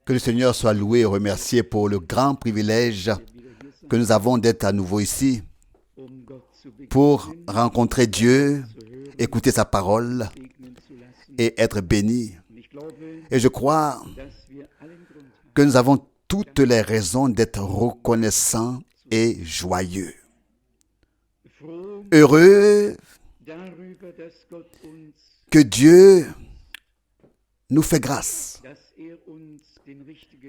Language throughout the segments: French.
Que le Seigneur soit loué et remercié pour le grand privilège que nous avons d'être à nouveau ici pour rencontrer Dieu, écouter sa parole et être bénis. Et je crois que nous avons toutes les raisons d'être reconnaissants et joyeux. Heureux que Dieu nous fait grâce,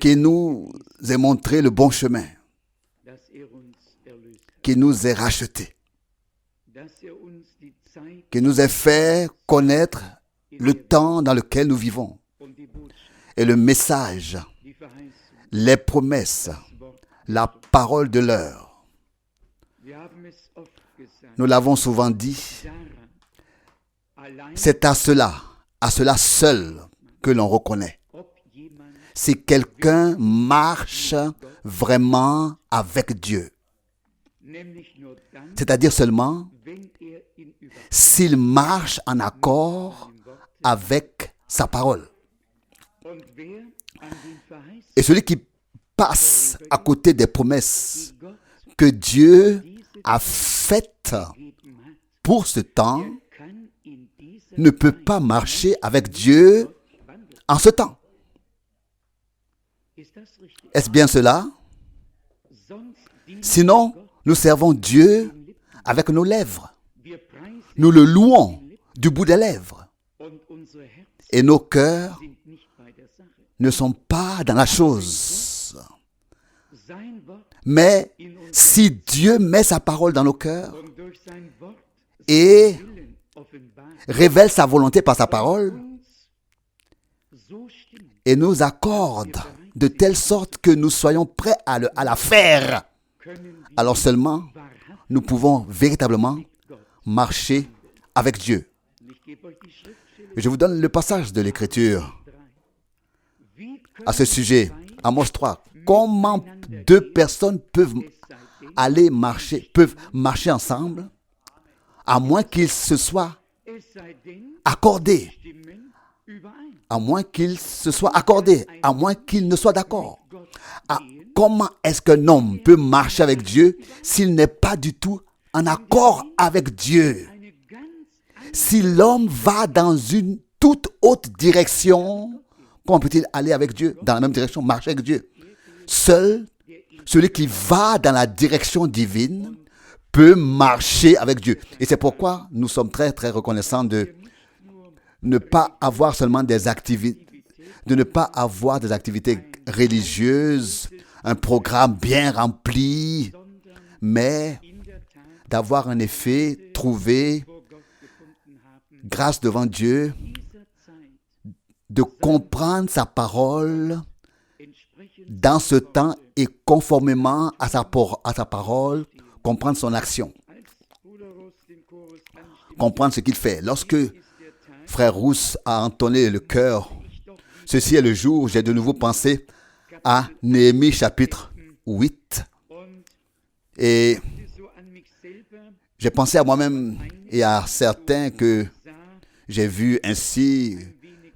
qu'il nous ait montré le bon chemin, qu'il nous ait rachetés, qu'il nous ait fait connaître le temps dans lequel nous vivons et le message, les promesses, la parole de l'heure. Nous l'avons souvent dit, c'est à cela seul que l'on reconnaît si quelqu'un marche vraiment avec Dieu. C'est-à-dire seulement s'il marche en accord avec sa parole. Et celui qui passe à côté des promesses que Dieu a faites pour ce temps ne peut pas marcher avec Dieu en ce temps. Est-ce bien cela? Sinon, nous servons Dieu avec nos lèvres. Nous le louons du bout des lèvres. Et nos cœurs ne sont pas dans la chose. Mais si Dieu met sa parole dans nos cœurs et révèle sa volonté par sa parole et nous accorde de telle sorte que nous soyons prêts à la faire, alors seulement nous pouvons véritablement marcher avec Dieu. Je vous donne le passage de l'Écriture à ce sujet, Amos 3. Comment deux personnes peuvent marcher ensemble à moins qu'ils se soient accordés, à moins qu'ils ne soient d'accord. Comment est-ce qu'un homme peut marcher avec Dieu s'il n'est pas du tout en accord avec Dieu? Si l'homme va dans une toute autre direction, comment peut-il aller avec Dieu, dans la même direction, marcher avec Dieu? Seul celui qui va dans la direction divine peut marcher avec Dieu. Et c'est pourquoi nous sommes très, très reconnaissants de ne pas avoir seulement des activités, religieuses, un programme bien rempli, mais d'avoir en effet trouvé grâce devant Dieu, de comprendre sa parole dans ce temps et conformément à sa parole, comprendre son action, comprendre ce qu'il fait. Lorsque Frère Rousse a entonné le chœur, ceci est le jour où j'ai de nouveau pensé à Néhémie chapitre 8 et j'ai pensé à moi-même et à certains que j'ai vu ainsi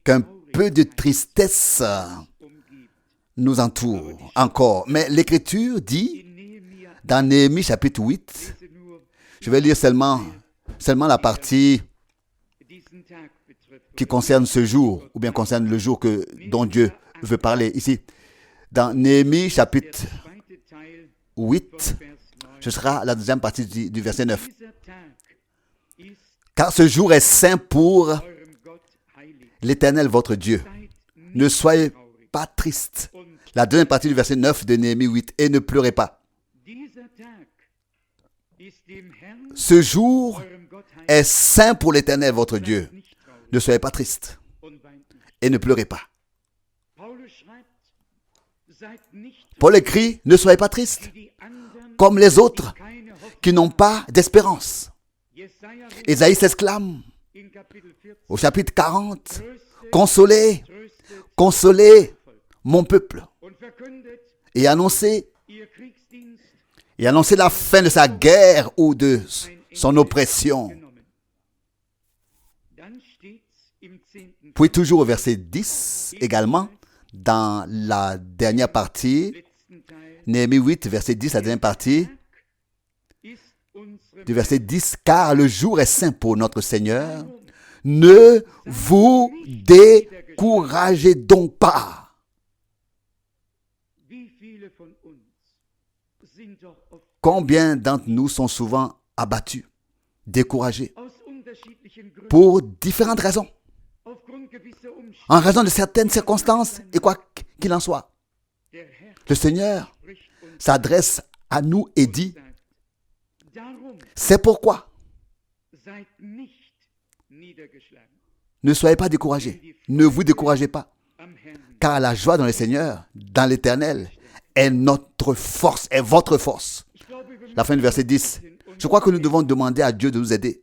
qu'un peu de tristesse nous entoure encore. Mais l'Écriture dit, dans Néhémie chapitre 8, je vais lire seulement la partie qui concerne ce jour, ou bien concerne le jour dont Dieu veut parler ici. Dans Néhémie chapitre 8, ce sera la deuxième partie du verset 9. Car ce jour est saint pour l'Éternel votre Dieu. Ne soyez pas tristes. La deuxième partie du verset 9 de Néhémie 8. Et ne pleurez pas. Ce jour est saint pour l'Éternel votre Dieu. Ne soyez pas tristes. Et ne pleurez pas. Paul écrit, ne soyez pas tristes, comme les autres qui n'ont pas d'espérance. Ésaïe s'exclame au chapitre 40, consolez, consolez mon peuple, et annoncez la fin de sa guerre ou de son oppression. Puis toujours au verset 10 également, dans la dernière partie, Néhémie 8, verset 10, la dernière partie, du verset 10, car le jour est saint pour notre Seigneur, ne vous découragez donc pas. Combien d'entre nous sont souvent abattus, découragés, pour différentes raisons, en raison de certaines circonstances, et quoi qu'il en soit. Le Seigneur s'adresse à nous et dit, c'est pourquoi ne soyez pas découragés, ne vous découragez pas, car la joie dans le Seigneur, dans l'Éternel, est notre force, est votre force. La fin du verset 10. Je crois que nous devons demander à Dieu de nous aider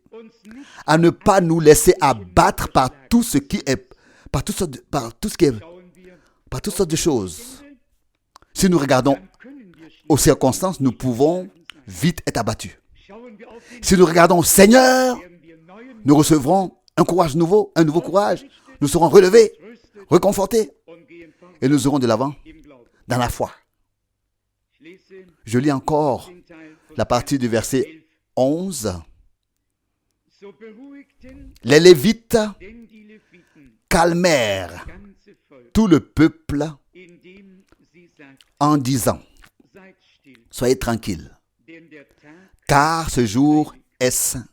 à ne pas nous laisser abattre par tout ce qui est, par toutes sortes de choses. Si nous regardons aux circonstances, nous pouvons vite être abattus. Si nous regardons au Seigneur, nous recevrons un courage nouveau, un nouveau courage. Nous serons relevés, réconfortés et nous irons de l'avant dans la foi. Je lis encore la partie du verset 11. Les Lévites calmèrent tout le peuple en disant, soyez tranquilles, car ce jour est saint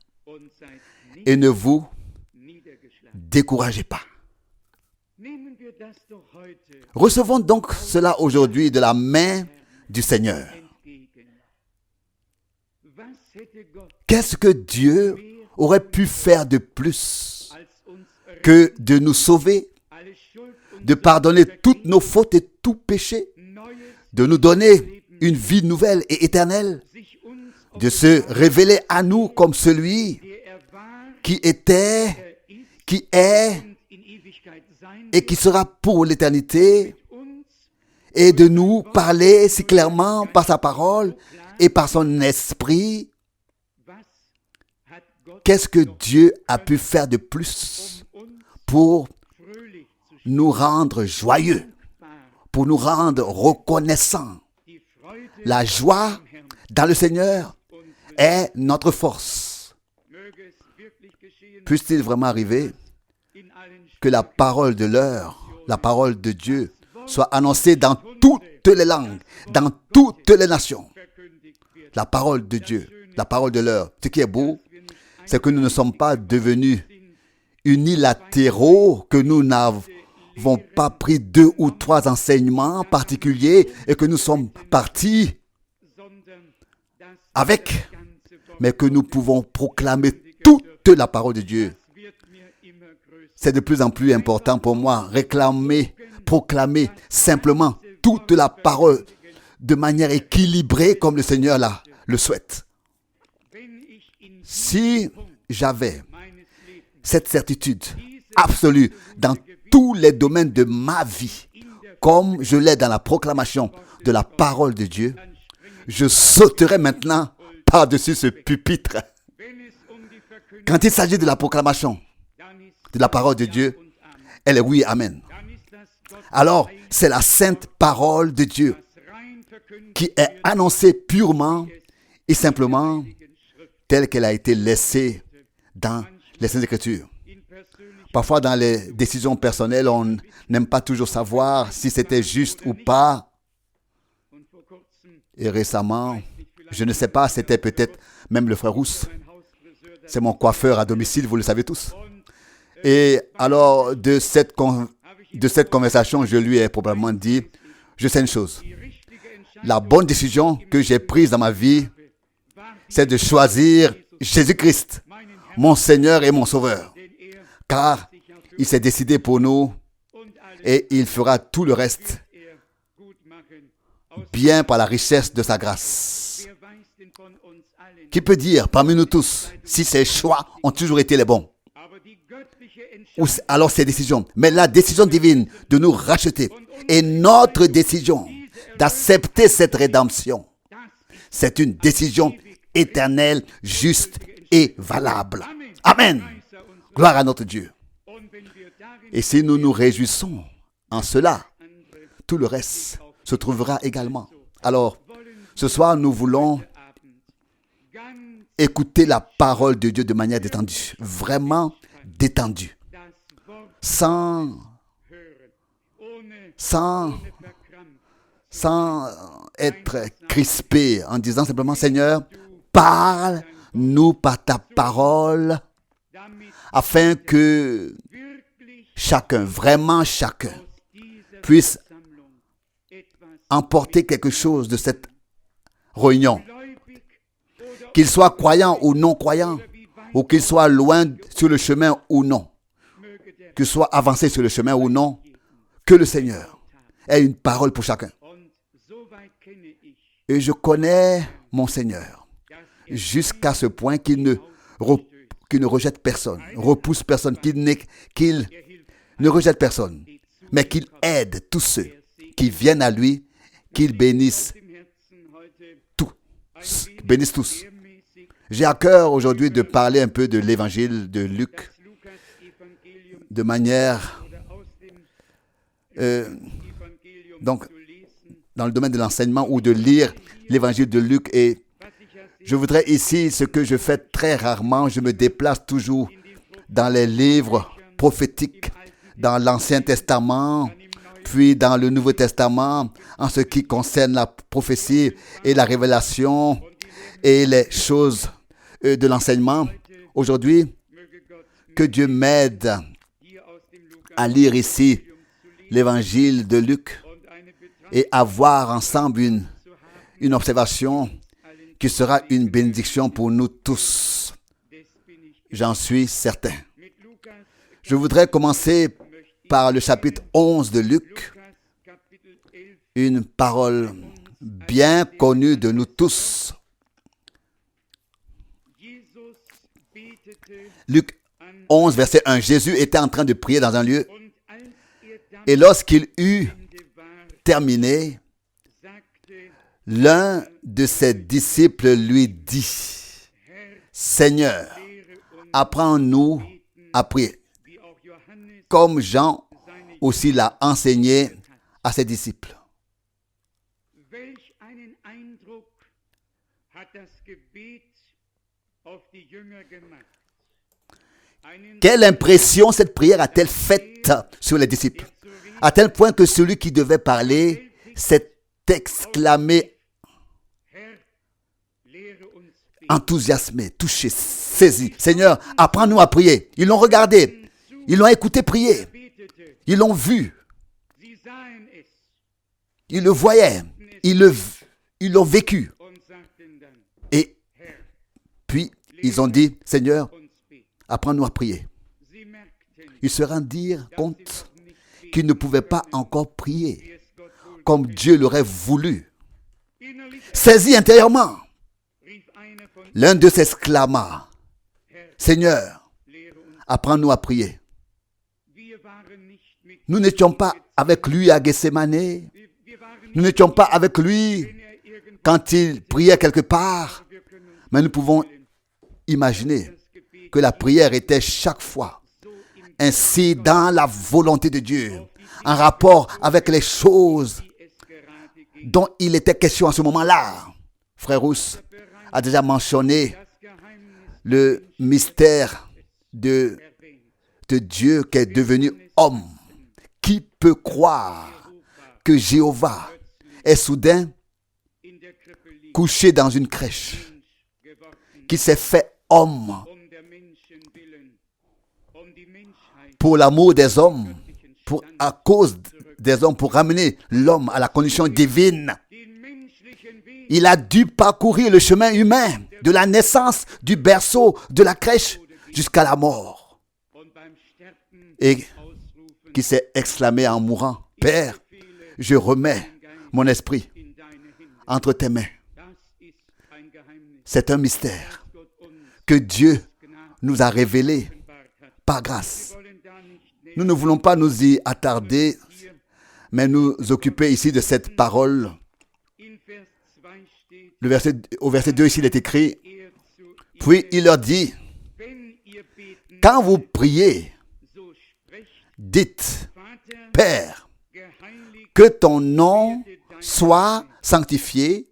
et ne vous découragez pas. Recevons donc cela aujourd'hui de la main du Seigneur. Qu'est-ce que Dieu aurait pu faire de plus que de nous sauver, de pardonner toutes nos fautes et tout péché, de nous donner une vie nouvelle et éternelle, de se révéler à nous comme celui qui était, qui est et qui sera pour l'éternité, et de nous parler si clairement par sa parole et par son esprit. Qu'est-ce que Dieu a pu faire de plus pour nous rendre joyeux, pour nous rendre reconnaissants? La joie dans le Seigneur est notre force. Puisse-t-il vraiment arriver que la parole de l'heure, la parole de Dieu, soit annoncée dans toutes les langues, dans toutes les nations. La parole de Dieu, la parole de l'heure. Ce qui est beau, c'est que nous ne sommes pas devenus unilatéraux, que nous n'avons pas pris 2 ou 3 enseignements particuliers et que nous sommes partis avec, mais que nous pouvons proclamer toute la parole de Dieu. C'est de plus en plus important pour moi, réclamer, proclamer simplement toute la parole de manière équilibrée comme le Seigneur le souhaite. Si j'avais cette certitude absolue dans tous les domaines de ma vie, comme je l'ai dans la proclamation de la parole de Dieu, je sauterais maintenant par-dessus ce pupitre. Quand il s'agit de la proclamation de la parole de Dieu, elle est oui, amen. Alors, c'est la sainte parole de Dieu qui est annoncée purement et simplement telle qu'elle a été laissée dans les Saintes Écritures. Parfois, dans les décisions personnelles, on n'aime pas toujours savoir si c'était juste ou pas. Et récemment, je ne sais pas, c'était peut-être même le frère Rousse. C'est mon coiffeur à domicile, vous le savez tous. Et alors, de cette conversation, je lui ai probablement dit, je sais une chose. La bonne décision que j'ai prise dans ma vie, c'est de choisir Jésus-Christ, mon Seigneur et mon Sauveur. Car il s'est décidé pour nous et il fera tout le reste bien par la richesse de sa grâce. Qui peut dire parmi nous tous si ses choix ont toujours été les bons? Ou alors ses décisions. Mais la décision divine de nous racheter et notre décision d'accepter cette rédemption, c'est une décision éternelle, juste et valable. Amen. Gloire à notre Dieu. Et si nous nous réjouissons en cela, tout le reste se trouvera également. Alors, ce soir, nous voulons écouter la parole de Dieu de manière détendue, vraiment détendue, sans être crispé, en disant simplement, Seigneur, parle-nous par ta parole, afin que chacun, vraiment chacun, puisse emporter quelque chose de cette réunion. Qu'il soit croyant ou non croyant, ou qu'il soit loin sur le chemin ou non, qu'il soit avancé sur le chemin ou non, que le Seigneur ait une parole pour chacun. Et je connais mon Seigneur jusqu'à ce point qu'il ne rejette personne, repousse personne, qu'il ne rejette personne, mais qu'il aide tous ceux qui viennent à lui, qu'il bénisse tous. J'ai à cœur aujourd'hui de parler un peu de l'évangile de Luc, de manière, donc, dans le domaine de l'enseignement ou de lire l'évangile de Luc. Et je voudrais ici, ce que je fais très rarement, je me déplace toujours dans les livres prophétiques, dans l'Ancien Testament, puis dans le Nouveau Testament, en ce qui concerne la prophétie et la révélation et les choses de l'enseignement. Aujourd'hui, que Dieu m'aide à lire ici l'évangile de Luc et avoir ensemble une observation qui sera une bénédiction pour nous tous. J'en suis certain. Je voudrais commencer par le chapitre 11 de Luc, une parole bien connue de nous tous. Luc 11, verset 1. Jésus était en train de prier dans un lieu, et lorsqu'il eut terminé, l'un de ses disciples lui dit, « Seigneur, apprends-nous à prier, comme Jean aussi l'a enseigné à ses disciples. » Quelle impression cette prière a-t-elle faite sur les disciples? À tel point que celui qui devait parler s'est exclamé, enthousiasmé, touché, saisi. « Seigneur, apprends-nous à prier. » Ils l'ont regardé, ils l'ont écouté prier, ils l'ont vu, ils le voyaient, ils l'ont vécu. Et puis, ils ont dit, « Seigneur, apprends-nous à prier. » Ils se rendirent compte qu'ils ne pouvaient pas encore prier comme Dieu l'aurait voulu. Saisi intérieurement, l'un d'eux s'exclama, « Seigneur, apprends-nous à prier. » Nous n'étions pas avec lui à Gethsémane. Nous n'étions pas avec lui quand il priait quelque part. Mais nous pouvons imaginer que la prière était chaque fois ainsi dans la volonté de Dieu, en rapport avec les choses dont il était question à ce moment-là. Frère Rousse a déjà mentionné le mystère de Dieu qui est devenu homme. Qui peut croire que Jéhovah est soudain couché dans une crèche, qui s'est fait homme pour l'amour des hommes, à cause des hommes, pour ramener l'homme à la condition divine. Il a dû parcourir le chemin humain de la naissance, du berceau, de la crèche jusqu'à la mort. Et qui s'est exclamé en mourant, « Père, je remets mon esprit entre tes mains. » C'est un mystère que Dieu nous a révélé par grâce. Nous ne voulons pas nous y attarder, mais nous occuper ici de cette parole. Au verset 2, ici, il est écrit, « Puis il leur dit, quand vous priez, dites, Père, que ton nom soit sanctifié.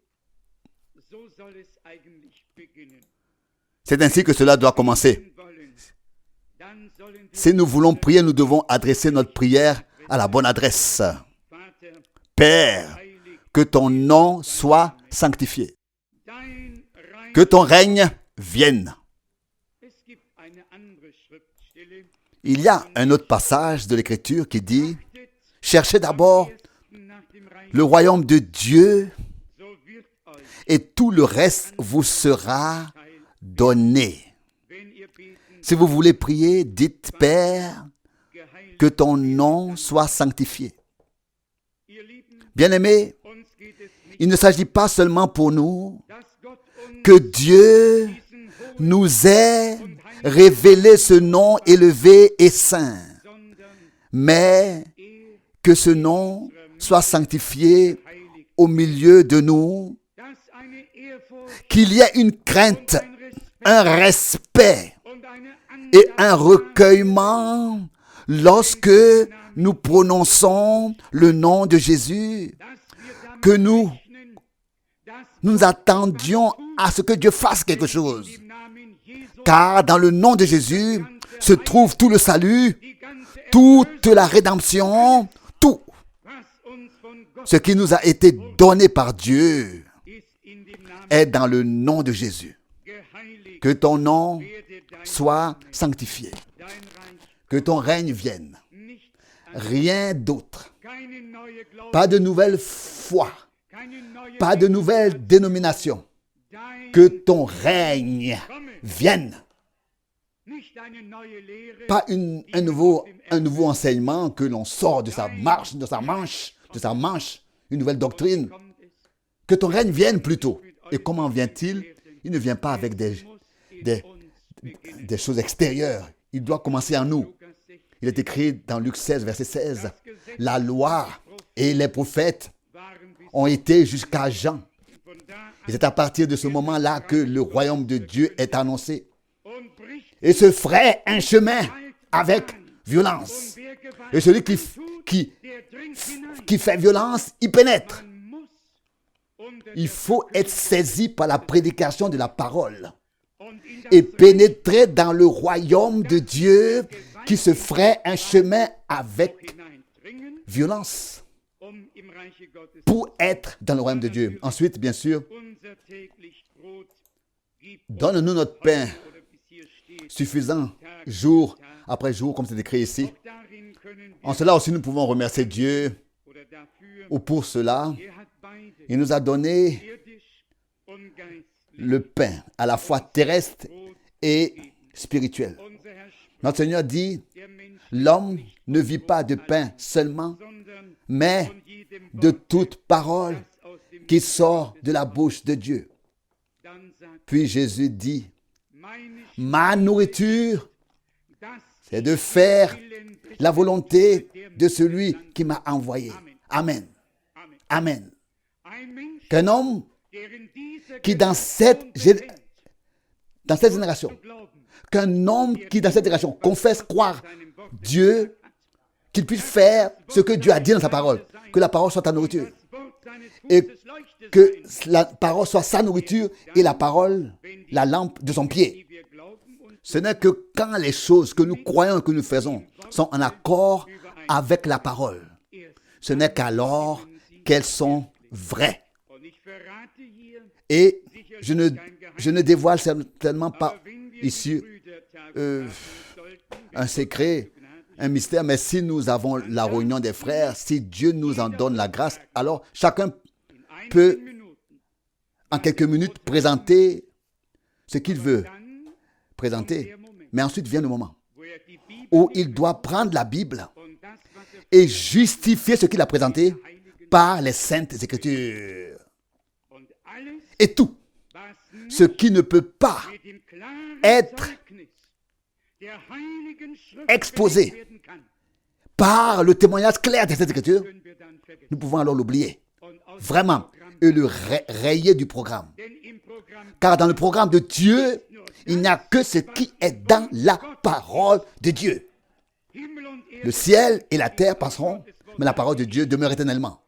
C'est ainsi que cela doit commencer. Si nous voulons prier, nous devons adresser notre prière à la bonne adresse. Père, que ton nom soit sanctifié. Que ton règne vienne. Il y a un autre passage de l'Écriture qui dit, cherchez d'abord le royaume de Dieu et tout le reste vous sera donné. Si vous voulez prier, dites, Père, que ton nom soit sanctifié. Bien-aimés, il ne s'agit pas seulement pour nous que Dieu nous ait révélé ce nom élevé et saint, mais que ce nom soit sanctifié au milieu de nous, qu'il y ait une crainte, un respect et un recueillement lorsque nous prononçons le nom de Jésus, que nous attendions à ce que Dieu fasse quelque chose. Car dans le nom de Jésus se trouve tout le salut, toute la rédemption, tout ce qui nous a été donné par Dieu est dans le nom de Jésus. Que ton nom soit sanctifié. Que ton règne vienne. Rien d'autre. Pas de nouvelle foi. Pas de nouvelle dénomination. Que ton règne vienne. Pas un nouveau enseignement que l'on sort de sa manche, une nouvelle doctrine. Que ton règne vienne plutôt. Et comment vient-il? Il ne vient pas avec des choses extérieures. Il doit commencer en nous. Il est écrit dans Luc 16, verset 16. La loi et les prophètes ont été jusqu'à Jean. Et c'est à partir de ce moment-là que le royaume de Dieu est annoncé. Et se ferait un chemin avec violence. Et celui qui fait violence, il pénètre. Il faut être saisi par la prédication de la parole et pénétrer dans le royaume de Dieu qui se ferait un chemin avec violence pour être dans le royaume de Dieu. Ensuite, bien sûr, donne-nous notre pain suffisant jour après jour, comme c'est écrit ici. En cela aussi, nous pouvons remercier Dieu ou pour cela. Il nous a donné le pain à la fois terrestre et spirituel. Notre Seigneur dit, l'homme ne vit pas de pain seulement, mais de toute parole qui sort de la bouche de Dieu. Puis Jésus dit, ma nourriture, c'est de faire la volonté de celui qui m'a envoyé. Amen. Amen. Qu'un homme qui dans cette génération, confesse croire Dieu, qu'il puisse faire ce que Dieu a dit dans sa parole, que la parole soit ta nourriture, et que la parole soit sa nourriture et la parole, la lampe de son pied. Ce n'est que quand les choses que nous croyons et que nous faisons sont en accord avec la parole, ce n'est qu'alors qu'elles sont vraies. Et je ne dévoile certainement pas ici un secret, un mystère, mais si nous avons la réunion des frères, si Dieu nous en donne la grâce, alors chacun peut en quelques minutes présenter ce qu'il veut présenter. Mais ensuite vient le moment où il doit prendre la Bible et justifier ce qu'il a présenté par les saintes Écritures. Et tout ce qui ne peut pas être exposé par le témoignage clair de cette Écriture, nous pouvons alors l'oublier. Vraiment. Et le rayer du programme. Car dans le programme de Dieu, il n'y a que ce qui est dans la parole de Dieu. Le ciel et la terre passeront, mais la parole de Dieu demeure éternellement.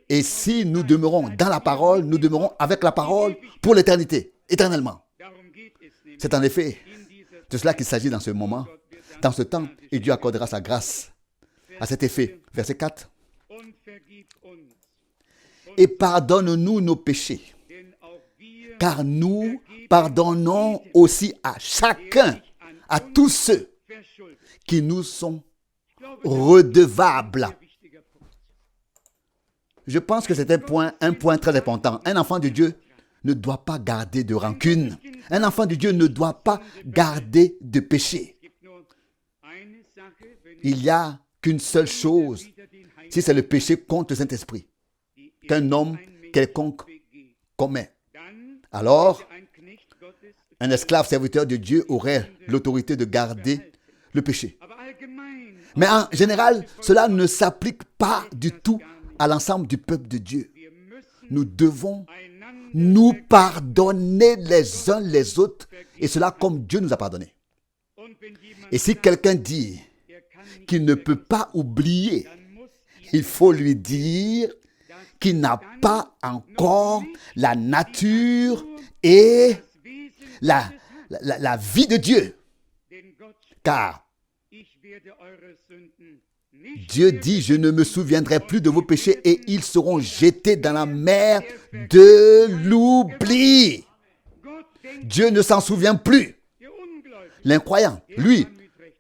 Et si nous demeurons dans la parole, nous demeurons avec la parole pour l'éternité, éternellement. C'est en effet de cela qu'il s'agit dans ce moment, dans ce temps, et Dieu accordera sa grâce à cet effet. Verset 4. Et pardonne-nous nos péchés, car nous pardonnons aussi à chacun, à tous ceux qui nous sont redevables. Je pense que c'est un point très important. Un enfant de Dieu ne doit pas garder de rancune. Un enfant de Dieu ne doit pas garder de péché. Il n'y a qu'une seule chose, si c'est le péché contre le Saint-Esprit, qu'un homme quelconque commet. Alors, un esclave serviteur de Dieu aurait l'autorité de garder le péché. Mais en général, cela ne s'applique pas du tout à l'ensemble du peuple de Dieu. Nous devons nous pardonner les uns les autres, et cela comme Dieu nous a pardonné. Et si quelqu'un dit qu'il ne peut pas oublier, il faut lui dire qu'il n'a pas encore la nature et la vie de Dieu. Car Dieu dit, je ne me souviendrai plus de vos péchés et ils seront jetés dans la mer de l'oubli. Dieu ne s'en souvient plus. L'incroyant, lui,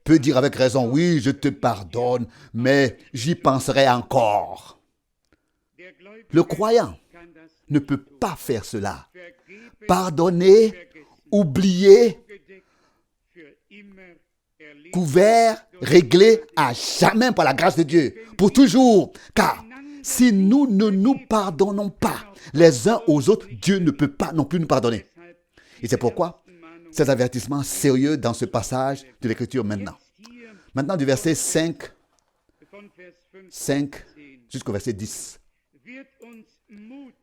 peut dire avec raison, oui, je te pardonne, mais j'y penserai encore. Le croyant ne peut pas faire cela. Pardonner, oublier, couvert, réglé à jamais par la grâce de Dieu, pour toujours. Car si nous ne nous pardonnons pas les uns aux autres, Dieu ne peut pas non plus nous pardonner. Et c'est pourquoi ces avertissements sérieux dans ce passage de l'Écriture maintenant. Maintenant du verset 5 jusqu'au verset 10.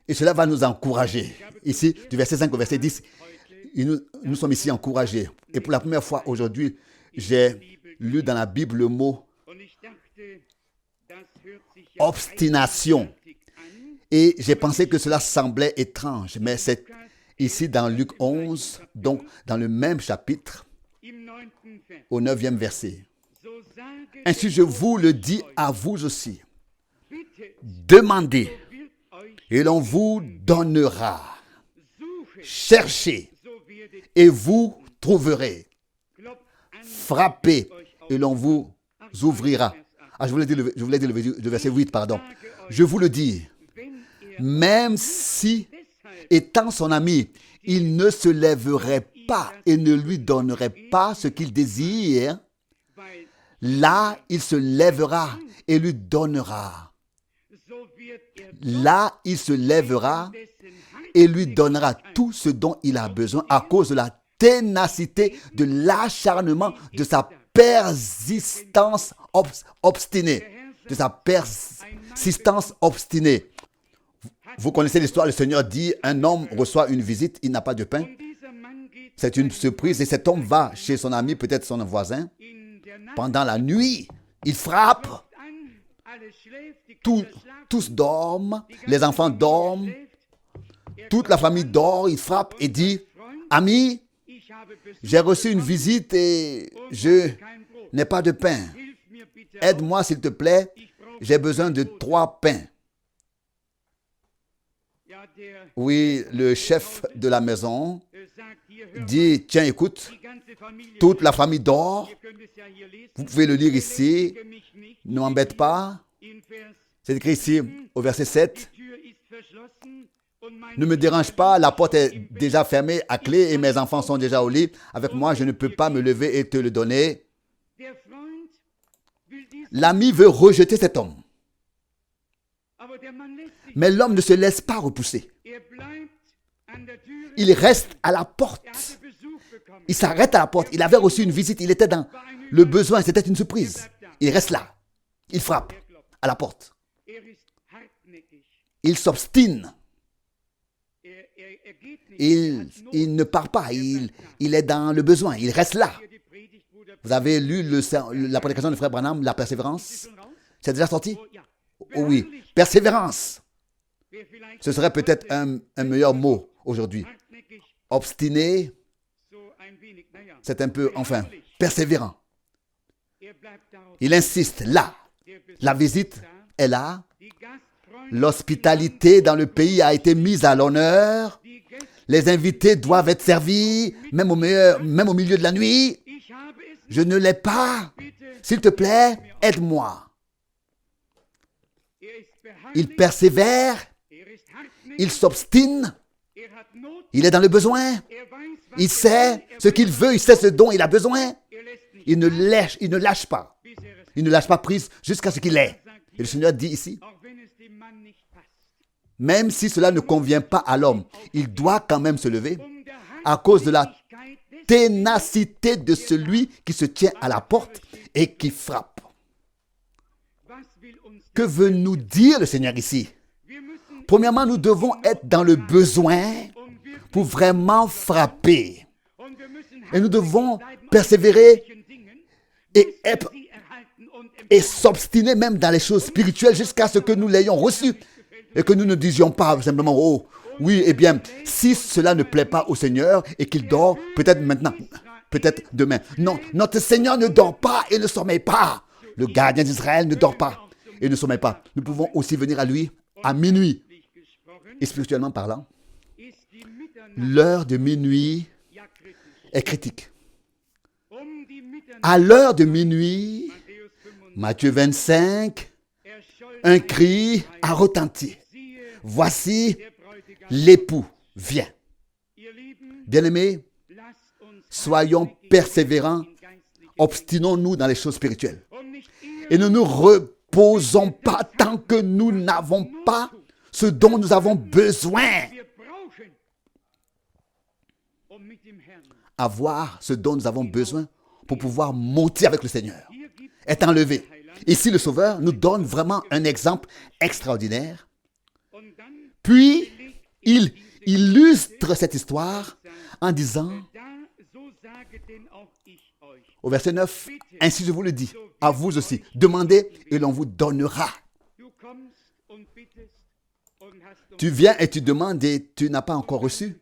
Et cela va nous encourager. Ici, du verset 5 au verset 10, nous sommes ici encouragés. Et pour la première fois aujourd'hui, j'ai lu dans la Bible le mot obstination. Et j'ai pensé que cela semblait étrange, mais c'est ici dans Luc 11, donc dans le même chapitre, au 9e verset. Ainsi je vous le dis à vous aussi. Demandez et l'on vous donnera. Cherchez et vous trouverez. Frappez et l'on vous ouvrira. Je voulais dire le verset 8, pardon. Je vous le dis, même si, étant son ami, il ne se lèverait pas et ne lui donnerait pas ce qu'il désire, là, il se lèvera et lui donnera. Là, il se lèvera et lui donnera tout ce dont il a besoin à cause de la ténacité, de l'acharnement, de sa persistance obstinée. De sa persistance obstinée. Vous connaissez l'histoire, le Seigneur dit, un homme reçoit une visite, il n'a pas de pain. C'est une surprise et cet homme va chez son ami, peut-être son voisin. Pendant la nuit, il frappe. Tous dorment, les enfants dorment, toute la famille dort, il frappe et dit, ami, j'ai reçu une visite et je n'ai pas de pain. Aide-moi s'il te plaît, j'ai besoin de 3 pains. Oui, le chef de la maison dit, tiens, écoute, toute la famille dort, vous pouvez le lire ici, ne m'embête pas. C'est écrit ici au verset 7. Ne me dérange pas, la porte est déjà fermée à clé et mes enfants sont déjà au lit. Avec moi, je ne peux pas me lever et te le donner. L'ami veut rejeter cet homme. Mais l'homme ne se laisse pas repousser. Il reste à la porte. Il s'arrête à la porte. Il avait reçu une visite. Il était dans le besoin. C'était une surprise. Il reste là. Il frappe à la porte. Il s'obstine. Il ne part pas. Il est dans le besoin. Il reste là. Vous avez lu la prédication de frère Branham, la persévérance? C'est déjà sorti? Oh oui, persévérance. Ce serait peut-être un meilleur mot aujourd'hui. Obstiné, c'est un peu, enfin, persévérant. Il insiste là. La visite est là. L'hospitalité dans le pays a été mise à l'honneur. Les invités doivent être servis, même au milieu de la nuit. Je ne l'ai pas. S'il te plaît, aide-moi. Il persévère. Il s'obstine. Il est dans le besoin. Il sait ce qu'il veut. Il sait ce dont il a besoin. Il ne lâche pas. Il ne lâche pas prise jusqu'à ce qu'il ait. Et le Seigneur dit ici, même si cela ne convient pas à l'homme, il doit quand même se lever à cause de la ténacité de celui qui se tient à la porte et qui frappe. Que veut nous dire le Seigneur ici? Premièrement, nous devons être dans le besoin pour vraiment frapper. Et nous devons persévérer et s'obstiner même dans les choses spirituelles jusqu'à ce que nous l'ayons reçu. Et que nous ne disions pas simplement, oh, oui, eh bien, si cela ne plaît pas au Seigneur et qu'il dort, peut-être maintenant, peut-être demain. Non, notre Seigneur ne dort pas et ne sommeille pas. Le gardien d'Israël ne dort pas et ne sommeille pas. Nous pouvons aussi venir à lui à minuit. Et spirituellement parlant, l'heure de minuit est critique. À l'heure de minuit, Matthieu 25, un cri a retenti. Voici, l'époux vient. Bien-aimés, soyons persévérants, obstinons-nous dans les choses spirituelles. Et ne nous reposons pas tant que nous n'avons pas ce dont nous avons besoin. Avoir ce dont nous avons besoin pour pouvoir monter avec le Seigneur. Est enlevé. Ici, le Sauveur nous donne vraiment un exemple extraordinaire. Puis, il illustre cette histoire en disant, au verset 9, « Ainsi je vous le dis, à vous aussi, demandez et l'on vous donnera. » Tu viens et tu demandes et tu n'as pas encore reçu.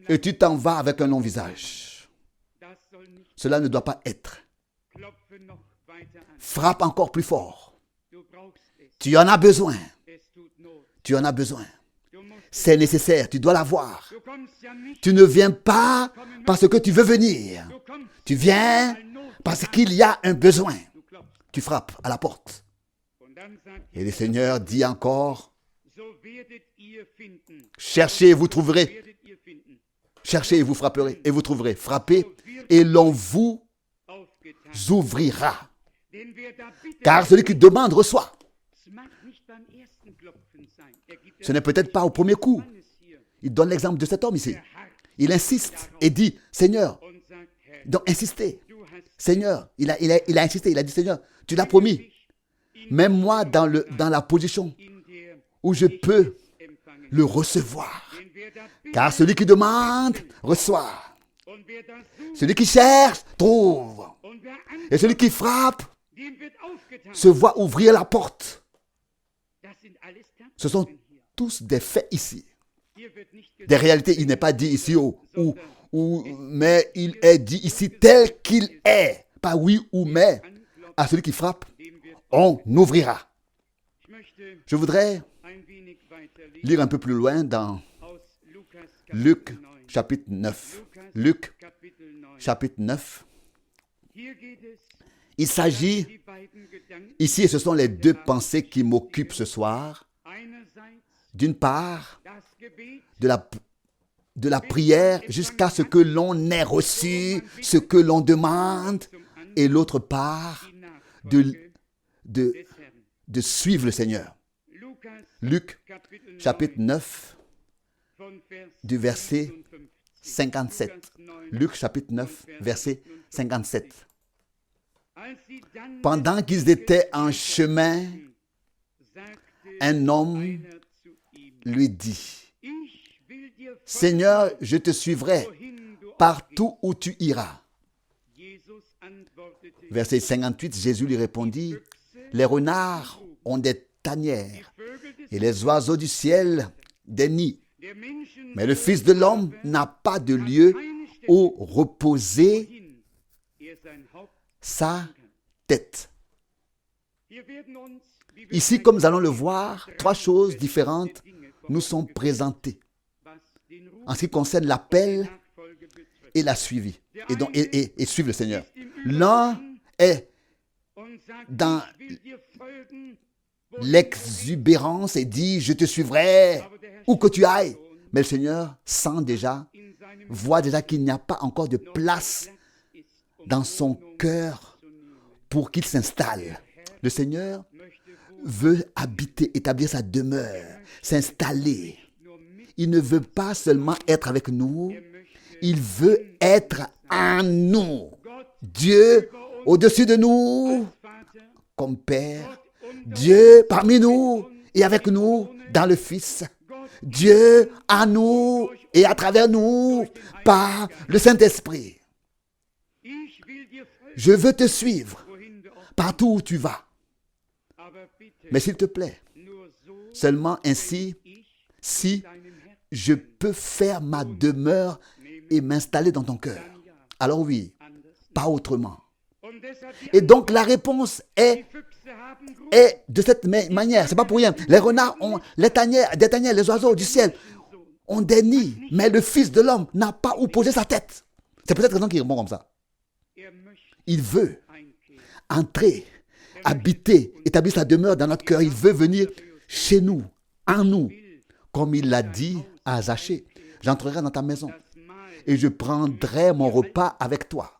Et tu t'en vas avec un long visage. Cela ne doit pas être. Frappe encore plus fort. Tu en as besoin. Tu en as besoin. C'est nécessaire, tu dois l'avoir. Tu ne viens pas parce que tu veux venir. Tu viens parce qu'il y a un besoin. Tu frappes à la porte. Et le Seigneur dit encore, cherchez et vous trouverez. Cherchez et vous frapperez. Et vous trouverez. Frappez et l'on vous ouvrira. Car celui qui demande reçoit. Ce n'est peut-être pas au premier coup. Il donne l'exemple de cet homme ici. Il insiste et dit, Seigneur, donc insistez. Seigneur, il a insisté, il a dit, Seigneur, tu l'as promis. Même moi dans la position où je peux le recevoir. Car celui qui demande, reçoit. Celui qui cherche, trouve. Et celui qui frappe, se voit ouvrir la porte. Ce sont tous des faits ici. Des réalités, il n'est pas dit ici mais il est dit ici tel qu'il est. Pas oui ou mais. À celui qui frappe, on ouvrira. Je voudrais lire un peu plus loin dans Luc chapitre 9. Luc chapitre 9. Il s'agit ici, et ce sont les deux pensées qui m'occupent ce soir. D'une part, de la prière jusqu'à ce que l'on ait reçu ce que l'on demande, et l'autre part, de suivre le Seigneur. Luc chapitre 9, du verset 57. Luc chapitre 9, verset 57. Pendant qu'ils étaient en chemin, un homme lui dit, Seigneur, je te suivrai partout où tu iras. Verset 58, Jésus lui répondit, les renards ont des tanières et les oiseaux du ciel des nids. Mais le Fils de l'homme n'a pas de lieu où reposer sa tête. Ici, comme nous allons le voir, trois choses différentes nous sont présentées en ce qui concerne l'appel et la suivi, et suivre le Seigneur. L'un est dans l'exubérance et dit, je te suivrai où que tu ailles. Mais le Seigneur sent déjà, voit déjà qu'il n'y a pas encore de place dans son cœur pour qu'il s'installe. Le Seigneur veut habiter, établir sa demeure, s'installer. Il ne veut pas seulement être avec nous, il veut être en nous. Dieu au-dessus de nous, comme Père. Dieu parmi nous et avec nous dans le Fils. Dieu en nous et à travers nous par le Saint-Esprit. Je veux te suivre partout où tu vas. Mais s'il te plaît, seulement ainsi, si je peux faire ma demeure et m'installer dans ton cœur. Alors oui, pas autrement. Et donc la réponse est de cette manière. C'est pas pour rien. Les renards ont des tanières, les oiseaux du ciel ont des nids, mais le Fils de l'homme n'a pas où poser sa tête. C'est peut-être raison qu'il répond comme ça. Il veut entrer, habiter, établir sa demeure dans notre cœur. Il veut venir chez nous, en nous, comme il l'a dit à Zachée. J'entrerai dans ta maison et je prendrai mon repas avec toi.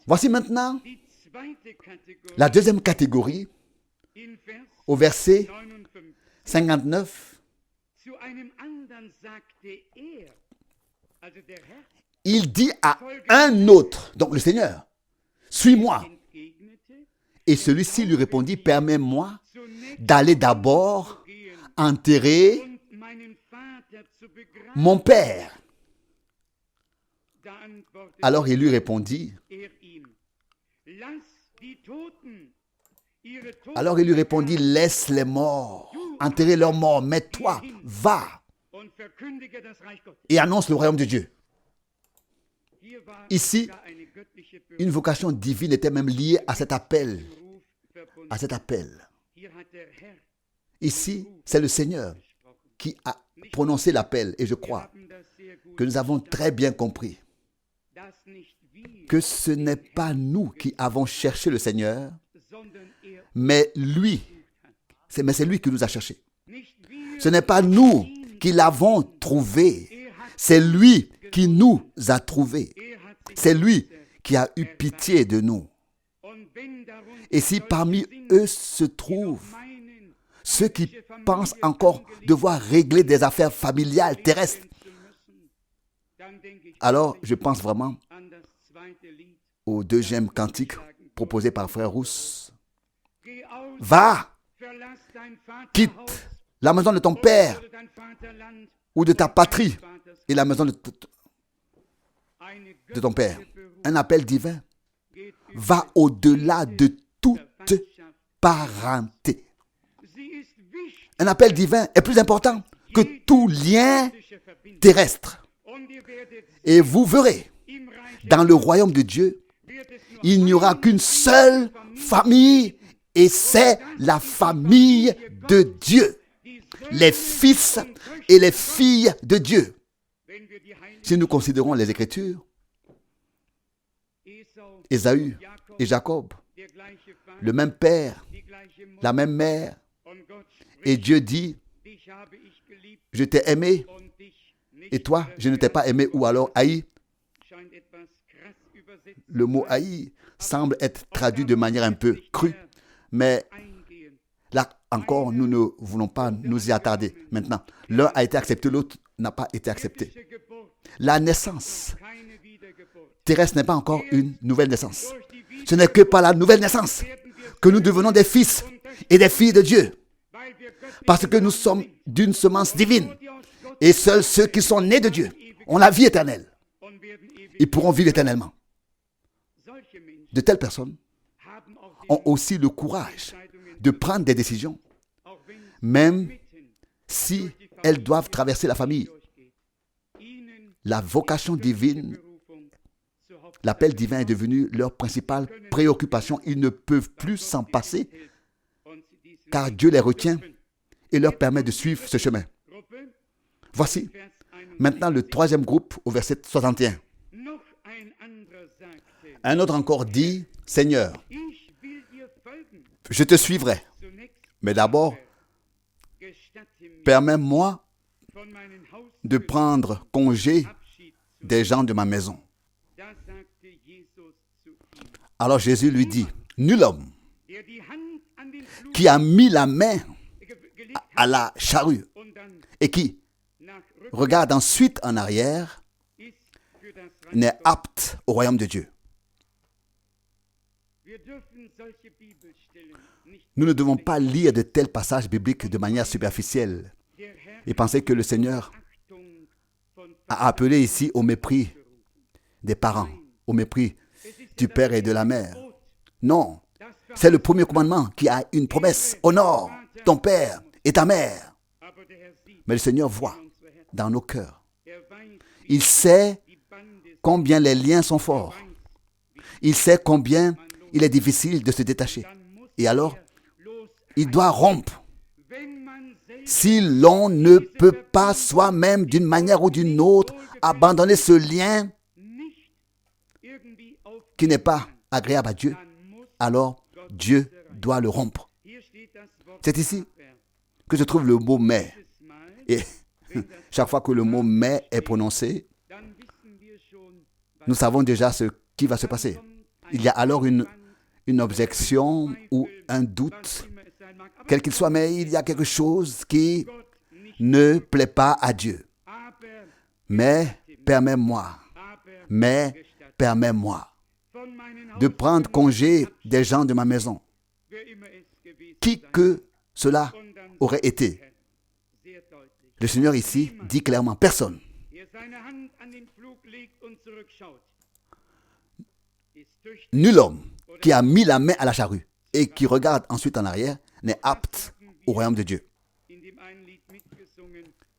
Voici maintenant la deuxième catégorie au verset 59. Il dit à un autre, donc le Seigneur, suis-moi. Et celui-ci lui répondit, permets-moi d'aller d'abord enterrer mon père. Alors il lui répondit, laisse les morts, enterrer leurs morts, mais toi, va et annonce le royaume de Dieu. Ici, une vocation divine était même liée à cet appel. Ici, c'est le Seigneur qui a prononcé l'appel. Et je crois que nous avons très bien compris que ce n'est pas nous qui avons cherché le Seigneur, mais c'est lui qui nous a cherchés. Ce n'est pas nous qui l'avons trouvé, c'est lui qui nous a trouvés. C'est lui qui a eu pitié de nous. Et si parmi eux se trouvent ceux qui pensent encore devoir régler des affaires familiales terrestres, alors je pense vraiment au deuxième cantique proposé par Frère Rousse. Va, quitte la maison de ton père ou de ta patrie et la maison de ton père. Un appel divin va au-delà de toute parenté. Un appel divin est plus important que tout lien terrestre. Et vous verrez, dans le royaume de Dieu, il n'y aura qu'une seule famille, et c'est la famille de Dieu. Les fils et les filles de Dieu. Si nous considérons les Écritures, Ésaü et Jacob, le même père, la même mère, et Dieu dit, je t'ai aimé, et toi, je ne t'ai pas aimé, ou alors haï. Le mot haï semble être traduit de manière un peu crue, mais là encore, nous ne voulons pas nous y attarder. Maintenant, l'un a été accepté, l'autre n'a pas été accepté. La naissance terrestre n'est pas encore une nouvelle naissance. Ce n'est que par la nouvelle naissance que nous devenons des fils et des filles de Dieu. Parce que nous sommes d'une semence divine. Et seuls ceux qui sont nés de Dieu ont la vie éternelle. Ils pourront vivre éternellement. de telles personnes ont aussi le courage de prendre des décisions, même si elles doivent traverser la famille. La vocation divine, l'appel divin est devenu leur principale préoccupation. Ils ne peuvent plus s'en passer car Dieu les retient et leur permet de suivre ce chemin. Voici maintenant le troisième groupe au verset 61. Un autre encore dit, « Seigneur, je te suivrai, mais d'abord, permets-moi de prendre congé des gens de ma maison. » Alors Jésus lui dit, « Nul homme qui a mis la main à la charrue et qui regarde ensuite en arrière n'est apte au royaume de Dieu. » Nous ne devons pas lire de tels passages bibliques de manière superficielle et penser que le Seigneur a appelé ici au mépris des parents, au mépris du père et de la mère. Non, c'est le premier commandement qui a une promesse. Honore ton père et ta mère. Mais le Seigneur voit dans nos cœurs. Il sait combien les liens sont forts. Il sait combien il est difficile de se détacher. Et alors, il doit rompre. Si l'on ne peut pas soi-même, d'une manière ou d'une autre, abandonner ce lien qui n'est pas agréable à Dieu, alors Dieu doit le rompre. C'est ici que se trouve le mot « mais ». Et chaque fois que le mot « mais » est prononcé, nous savons déjà ce qui va se passer. Il y a alors une objection ou un doute, quel qu'il soit, mais il y a quelque chose qui ne plaît pas à Dieu. Mais permets-moi de prendre congé des gens de ma maison, qui que cela aurait été. Le Seigneur ici dit clairement, personne. Nul homme qui a mis la main à la charrue et qui regarde ensuite en arrière n'est apte au royaume de Dieu.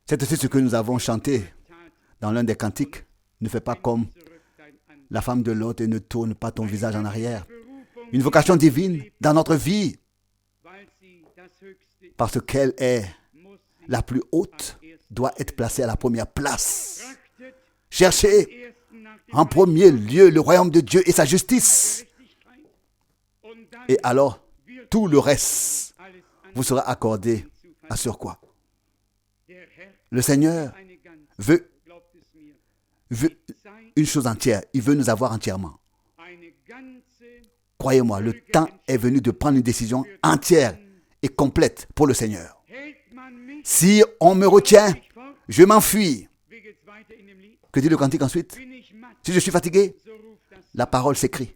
C'est aussi ce que nous avons chanté dans l'un des cantiques. Ne fais pas comme la femme de Lot et ne tourne pas ton visage en arrière. Une vocation divine dans notre vie, parce qu'elle est la plus haute, doit être placée à la première place. Cherchez en premier lieu le royaume de Dieu et sa justice. Et alors, tout le reste vous sera accordé à surcroît. Le Seigneur veut une chose entière. Il veut nous avoir entièrement. Croyez-moi, le temps est venu de prendre une décision entière et complète pour le Seigneur. Si on me retient, je m'enfuis. Que dit le cantique ensuite? Si je suis fatigué, la parole s'écrit.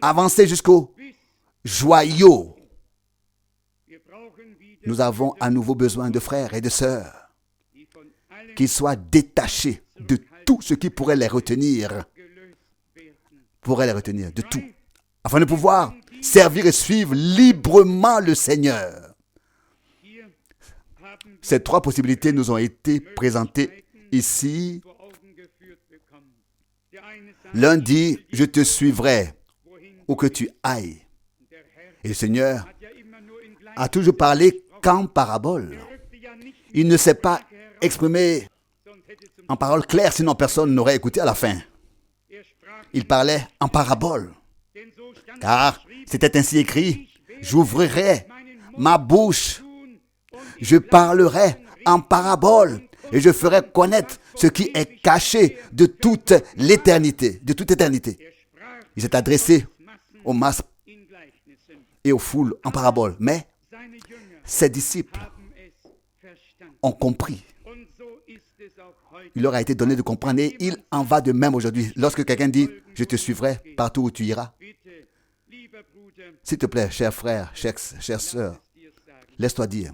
Avancez jusqu'au joyau. Nous avons à nouveau besoin de frères et de sœurs qui soient détachés de tout ce qui pourrait les retenir. De tout. Afin de pouvoir servir et suivre librement le Seigneur. Ces trois possibilités nous ont été présentées ici. L'un dit, je te suivrai où que tu ailles. Et le Seigneur a toujours parlé qu'en parabole. Il ne s'est pas exprimé en paroles claires, sinon personne n'aurait écouté à la fin. Il parlait en parabole, car c'était ainsi écrit, j'ouvrirai ma bouche, je parlerai en parabole et je ferai connaître ce qui est caché de toute l'éternité, Il s'est adressé aux masses et aux foules en parabole, mais ses disciples ont compris. Il leur a été donné de comprendre et il en va de même aujourd'hui. Lorsque quelqu'un dit, je te suivrai partout où tu iras. S'il te plaît, cher frère, chère sœur, laisse-toi dire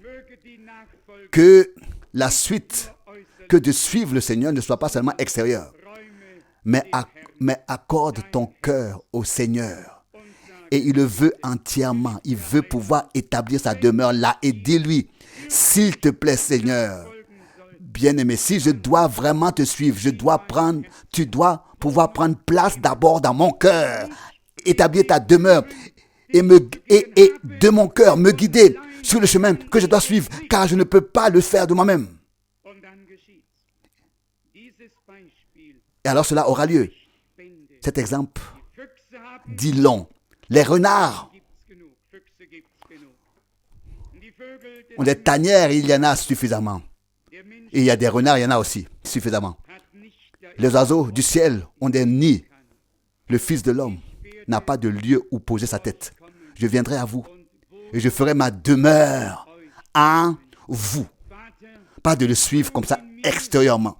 que la suite que de suivre le Seigneur ne soit pas seulement extérieure, mais accorde ton cœur au Seigneur. Et il le veut entièrement. Il veut pouvoir établir sa demeure là. Et dis-lui, s'il te plaît Seigneur, bien-aimé, si je dois vraiment te suivre, tu dois pouvoir prendre place d'abord dans mon cœur, établir ta demeure et de mon cœur me guider sur le chemin que je dois suivre, car je ne peux pas le faire de moi-même. Et alors cela aura lieu. Cet exemple dit long. Les renards ont des tanières, il y en a suffisamment. Et il y a des renards, il y en a aussi suffisamment. Les oiseaux du ciel ont des nids. Le Fils de l'homme n'a pas de lieu où poser sa tête. Je viendrai à vous et je ferai ma demeure en vous. Pas de le suivre comme ça extérieurement.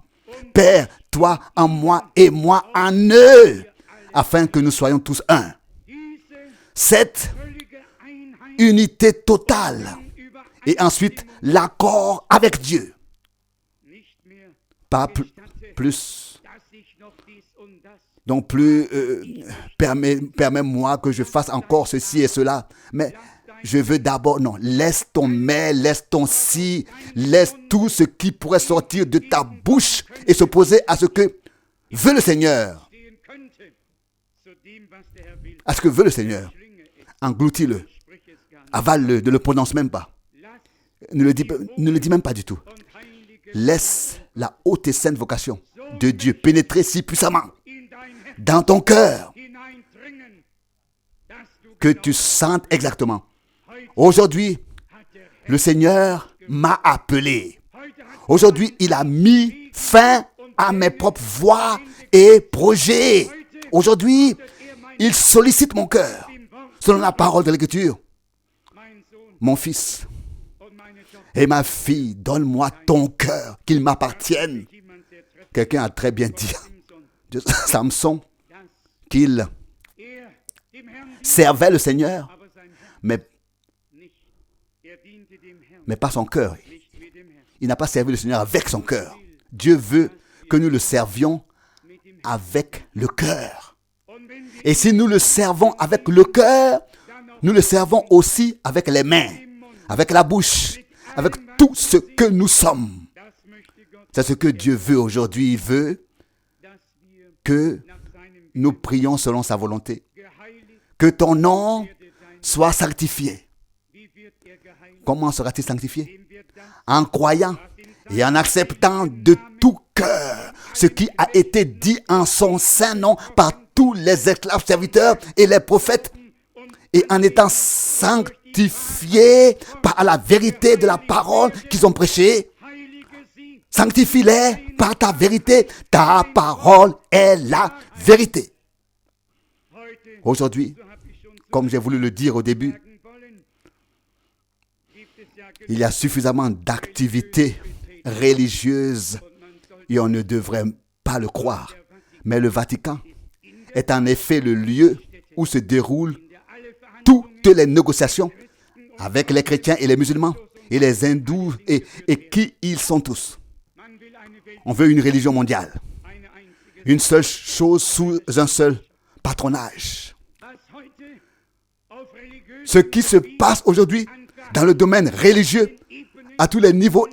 Père, toi en moi et moi en eux, afin que nous soyons tous un. Cette unité totale et ensuite l'accord avec Dieu. Pas plus. Donc plus, permets-moi que je fasse encore ceci et cela. Mais je veux d'abord, non, laisse ton mais, laisse ton si, laisse tout ce qui pourrait sortir de ta bouche et s'opposer à ce que veut le Seigneur. À ce que veut le Seigneur. Engloutis-le. Avale-le, ne le prononce même pas. Ne le dis même pas du tout. Laisse la haute et sainte vocation de Dieu pénétrer si puissamment dans ton cœur que tu sentes exactement. Aujourd'hui, le Seigneur m'a appelé. Aujourd'hui, il a mis fin à mes propres voies et projets. Aujourd'hui, il sollicite mon cœur selon la parole de l'Écriture. Mon fils et ma fille, donne-moi ton cœur, qu'il m'appartienne. Quelqu'un a très bien dit de Samson qu'il servait le Seigneur, mais pas son cœur. Il n'a pas servi le Seigneur avec son cœur. Dieu veut que nous le servions avec le cœur. Et si nous le servons avec le cœur, nous le servons aussi avec les mains, avec la bouche, avec tout ce que nous sommes. C'est ce que Dieu veut aujourd'hui. Il veut que nous prions selon sa volonté. Que ton nom soit sanctifié. Comment sera-t-il sanctifié? En croyant et en acceptant de tout cœur ce qui a été dit en son saint nom par tous les esclaves serviteurs et les prophètes, et en étant sanctifiés par la vérité de la parole qu'ils ont prêchée. Sanctifie-les par ta vérité. Ta parole est la vérité. Aujourd'hui, comme j'ai voulu le dire au début, il y a suffisamment d'activités religieuses et on ne devrait pas le croire. Mais le Vatican est en effet le lieu où se déroulent toutes les négociations avec les chrétiens et les musulmans et les hindous et qui ils sont tous. On veut une religion mondiale. Une seule chose sous un seul patronage. Ce qui se passe aujourd'hui dans le domaine religieux à tous les niveaux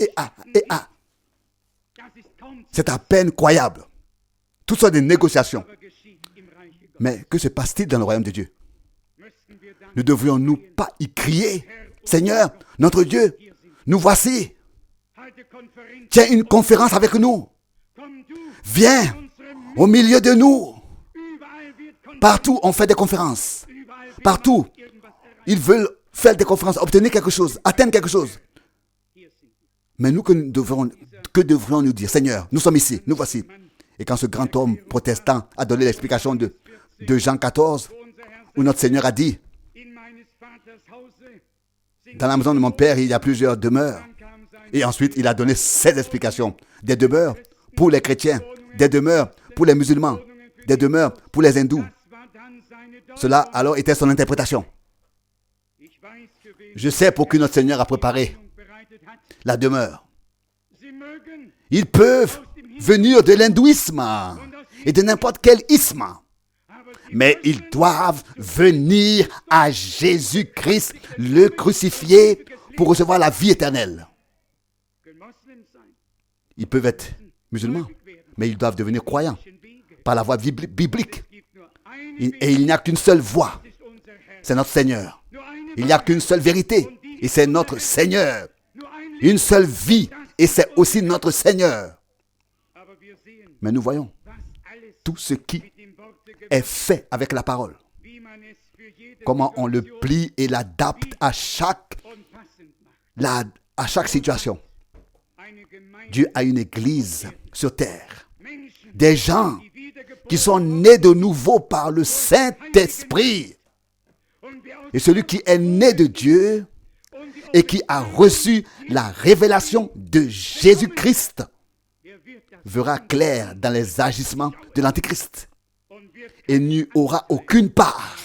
c'est à peine croyable. Tout ça des négociations. Mais que se passe-t-il dans le royaume de Dieu? Ne devrions-nous pas y crier, Seigneur, notre Dieu, nous voici. Tiens une conférence avec nous. Viens au milieu de nous. Partout, on fait des conférences. Partout, ils veulent faire des conférences, obtenir quelque chose, atteindre quelque chose. Mais nous, que devrions-nous dire? Seigneur, nous sommes ici, nous voici. Et quand ce grand homme protestant a donné l'explication de Jean 14, où notre Seigneur a dit, dans la maison de mon Père, il y a plusieurs demeures. Et ensuite, il a donné 16 explications. Des demeures pour les chrétiens, des demeures pour les musulmans, des demeures pour les hindous. Cela, alors, était son interprétation. Je sais pour qui notre Seigneur a préparé la demeure. Ils peuvent venir de l'hindouisme et de n'importe quel isthme. Mais ils doivent venir à Jésus-Christ, le crucifié, pour recevoir la vie éternelle. Ils peuvent être musulmans, mais ils doivent devenir croyants par la voie biblique. Et il n'y a qu'une seule voie, c'est notre Seigneur. Il n'y a qu'une seule vérité, et c'est notre Seigneur. Une seule vie, et c'est aussi notre Seigneur. Mais nous voyons tout ce qui est fait avec la parole. Comment on le plie et l'adapte à chaque situation. Dieu a une église sur terre. Des gens qui sont nés de nouveau par le Saint-Esprit. Et celui qui est né de Dieu et qui a reçu la révélation de Jésus-Christ verra clair dans les agissements de l'Antichrist. Et n'y aura aucune part.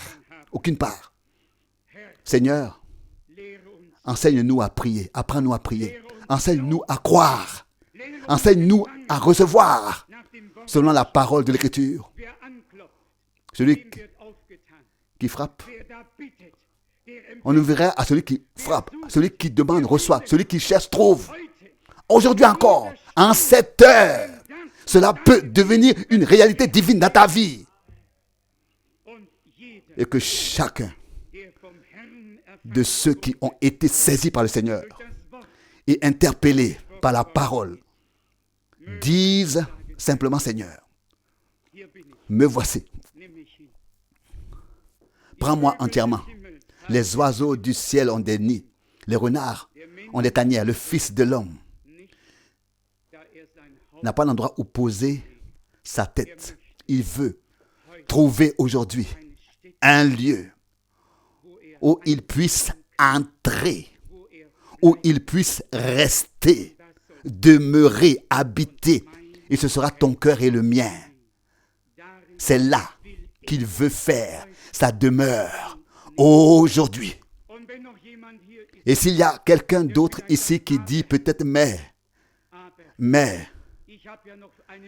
Aucune part. Seigneur, enseigne-nous à prier. Apprends-nous à prier. Enseigne-nous à croire. Enseigne-nous à recevoir selon la parole de l'Écriture. Celui qui frappe, on ouvrirait à celui qui frappe. Celui qui demande reçoit. Celui qui cherche trouve. Aujourd'hui encore, en cette heure, cela peut devenir une réalité divine dans ta vie. Et que chacun de ceux qui ont été saisis par le Seigneur et interpellés par la parole disent simplement: Seigneur, me voici. Prends-moi entièrement. Les oiseaux du ciel ont des nids. Les renards ont des tanières. Le Fils de l'homme n'a pas l'endroit où poser sa tête. Il veut trouver aujourd'hui un lieu où il puisse entrer, où il puisse rester, demeurer, habiter. Et ce sera ton cœur et le mien. C'est là qu'il veut faire sa demeure aujourd'hui. Et s'il y a quelqu'un d'autre ici qui dit peut-être mais,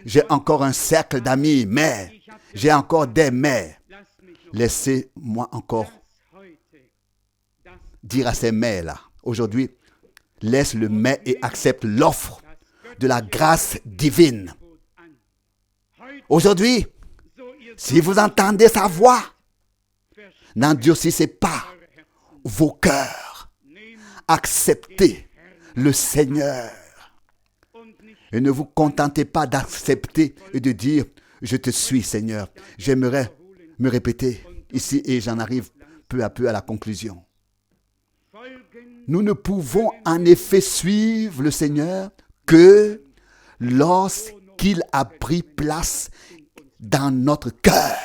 j'ai encore un cercle d'amis, mais, j'ai encore des mais, laissez-moi encore dire à ces mais-là, aujourd'hui, laisse le mais et accepte l'offre de la grâce divine. Aujourd'hui, si vous entendez sa voix, n'endurcissez pas vos cœurs. Acceptez le Seigneur. Et ne vous contentez pas d'accepter et de dire: je te suis, Seigneur. J'aimerais me répéter ici et j'en arrive peu à peu à la conclusion. Nous ne pouvons en effet suivre le Seigneur que lorsqu'il a pris place dans notre cœur.